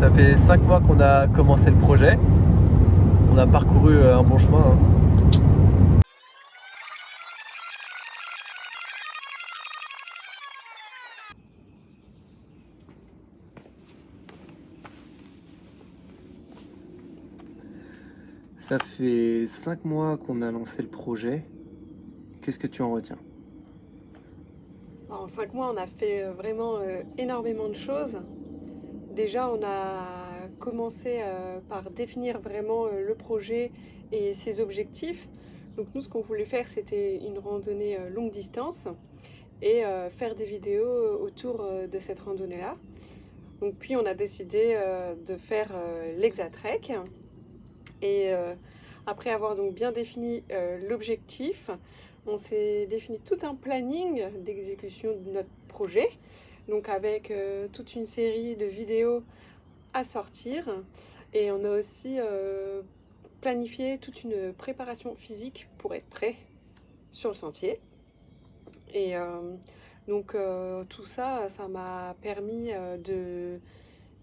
Ça fait 5 mois qu'on a commencé le projet. On a parcouru un bon chemin, hein. Ça fait 5 mois qu'on a lancé le projet. Qu'est-ce que tu en retiens? En 5 mois, on a fait vraiment énormément de choses. Déjà, on a commencé par définir vraiment le projet et ses objectifs. Donc nous, ce qu'on voulait faire, c'était une randonnée longue distance et faire des vidéos autour de cette randonnée-là. Donc puis, on a décidé de faire l'Hexatrek. Et après avoir donc bien défini l'objectif, on s'est défini tout un planning d'exécution de notre projet, donc avec toute une série de vidéos à sortir. Et on a aussi planifié toute une préparation physique pour être prêt sur le sentier. Et donc tout ça, ça m'a permis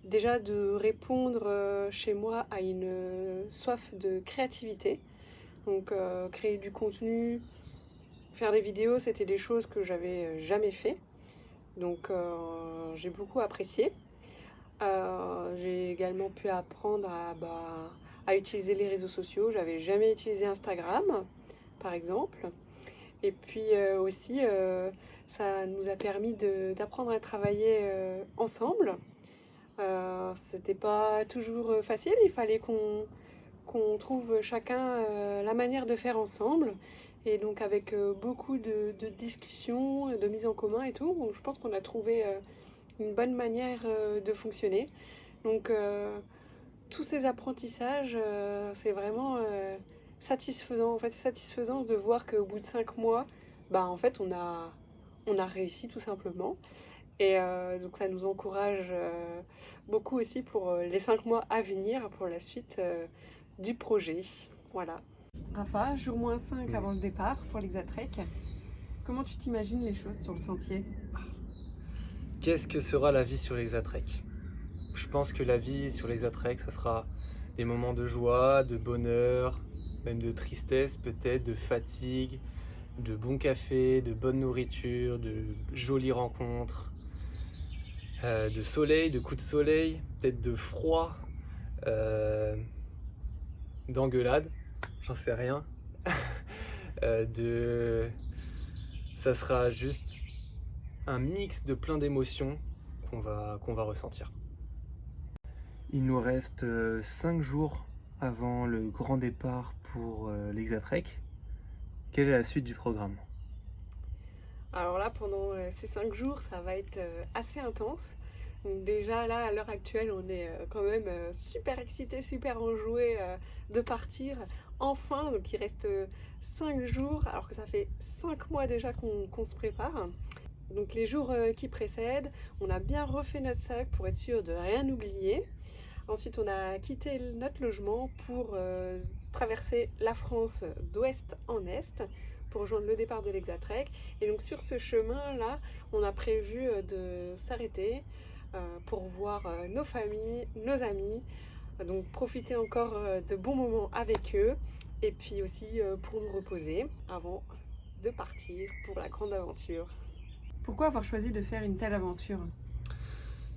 déjà de répondre chez moi à une soif de créativité. Donc créer du contenu, faire des vidéos, c'était des choses que j'avais jamais fait. Donc j'ai beaucoup apprécié. J'ai également pu apprendre à utiliser les réseaux sociaux. J'avais jamais utilisé Instagram, par exemple. Et puis aussi, ça nous a permis d'apprendre à travailler ensemble. C'était pas toujours facile, il fallait qu'on trouve chacun la manière de faire ensemble. Et donc avec beaucoup de discussions, de mise en commun et tout, donc je pense qu'on a trouvé une bonne manière de fonctionner. Donc tous ces apprentissages, c'est vraiment satisfaisant. En fait, c'est satisfaisant de voir qu'au bout de 5 mois, en fait, on a réussi tout simplement. Et donc ça nous encourage beaucoup aussi pour les 5 mois à venir, pour la suite du projet. Voilà. Rafa, jour moins 5 avant le départ pour l'Hexatrek. Comment tu t'imagines les choses sur le sentier? Qu'est-ce que sera la vie sur l'Hexatrek? Je pense que la vie sur l'Hexatrek, ça sera des moments de joie, de bonheur, même de tristesse peut-être, de fatigue, de bon café, de bonne nourriture, de jolies rencontres, de soleil, de coups de soleil, peut-être de froid, euh, d'engueulade, j'en sais rien. de... Ça sera juste un mix de plein d'émotions qu'on va ressentir. Il nous reste 5 jours avant le grand départ pour l'Hexatrek. Quelle est la suite du programme? Alors là, pendant ces 5 jours, ça va être assez intense. Donc déjà là, à l'heure actuelle, on est quand même super excités, super enjoués de partir enfin. Donc il reste 5 jours, alors que ça fait 5 mois déjà qu'on se prépare. Donc les jours qui précèdent, on a bien refait notre sac pour être sûr de rien oublier. Ensuite, on a quitté notre logement pour traverser la France d'ouest en est pour rejoindre le départ de l'Hexatrek. Et donc sur ce chemin-là, on a prévu de s'arrêter pour voir nos familles, nos amis, donc profiter encore de bons moments avec eux et puis aussi pour nous reposer avant de partir pour la grande aventure. Pourquoi avoir choisi de faire une telle aventure?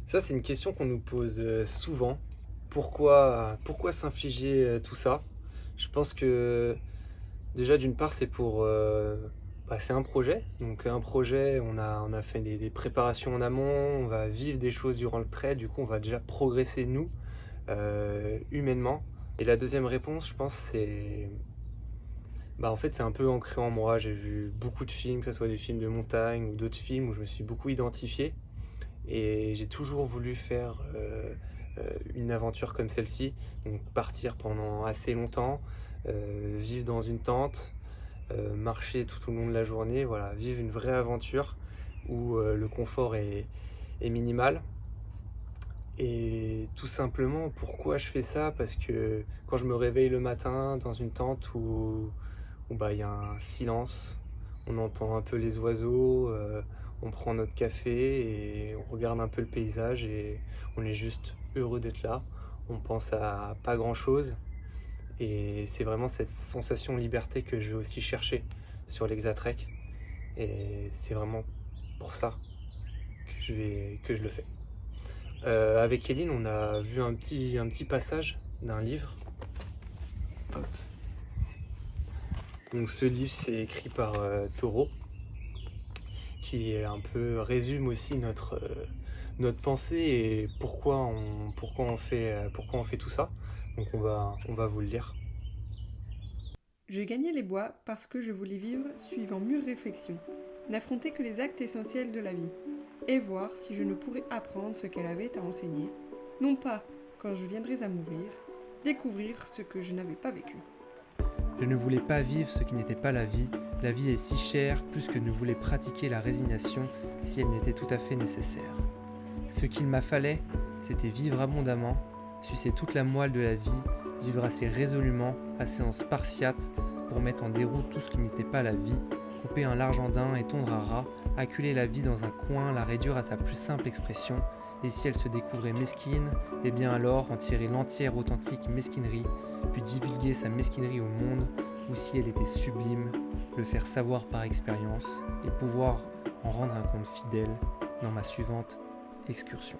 Ça, c'est une question qu'on nous pose souvent. Pourquoi s'infliger tout ça? Je pense que déjà, d'une part, c'est c'est un projet. Donc, un projet, on a fait des préparations en amont, on va vivre des choses durant le trait. Du coup, on va déjà progresser, nous, humainement. Et la deuxième réponse, je pense, en fait, c'est un peu ancré en moi. J'ai vu beaucoup de films, que ce soit des films de montagne ou d'autres films où je me suis beaucoup identifié. Et j'ai toujours voulu faire une aventure comme celle-ci, donc partir pendant assez longtemps, vivre dans une tente, marcher tout au long de la journée, voilà, vivre une vraie aventure où le confort est minimal. Et tout simplement, pourquoi je fais ça? Parce que quand je me réveille le matin dans une tente où il y a un silence, on entend un peu les oiseaux, on prend notre café et on regarde un peu le paysage et on est juste heureux d'être là, on pense à pas grand-chose, et c'est vraiment cette sensation de liberté que je vais aussi chercher sur l'Exatrek, et c'est vraiment pour ça que je le fais. Avec Eline, on a vu un petit passage d'un livre. Hop. Donc ce livre, c'est écrit par Taureau, qui est un peu résume aussi notre pensée et pourquoi on fait tout ça. Donc on va vous le lire. Je gagnais les bois parce que je voulais vivre suivant mûre réflexion, n'affronter que les actes essentiels de la vie, et voir si je ne pourrais apprendre ce qu'elle avait à enseigner, non pas, quand je viendrais à mourir, découvrir ce que je n'avais pas vécu. Je ne voulais pas vivre ce qui n'était pas la vie est si chère plus que ne voulait pratiquer la résignation si elle n'était tout à fait nécessaire. Ce qu'il m'a fallait, c'était vivre abondamment, sucer toute la moelle de la vie, vivre assez résolument, assez en spartiate pour mettre en déroute tout ce qui n'était pas la vie, couper un large andin et tondre à ras, acculer la vie dans un coin, la réduire à sa plus simple expression, et si elle se découvrait mesquine, eh bien alors en tirer l'entière authentique mesquinerie, puis divulguer sa mesquinerie au monde, ou si elle était sublime, le faire savoir par expérience, et pouvoir en rendre un compte fidèle dans ma suivante excursion.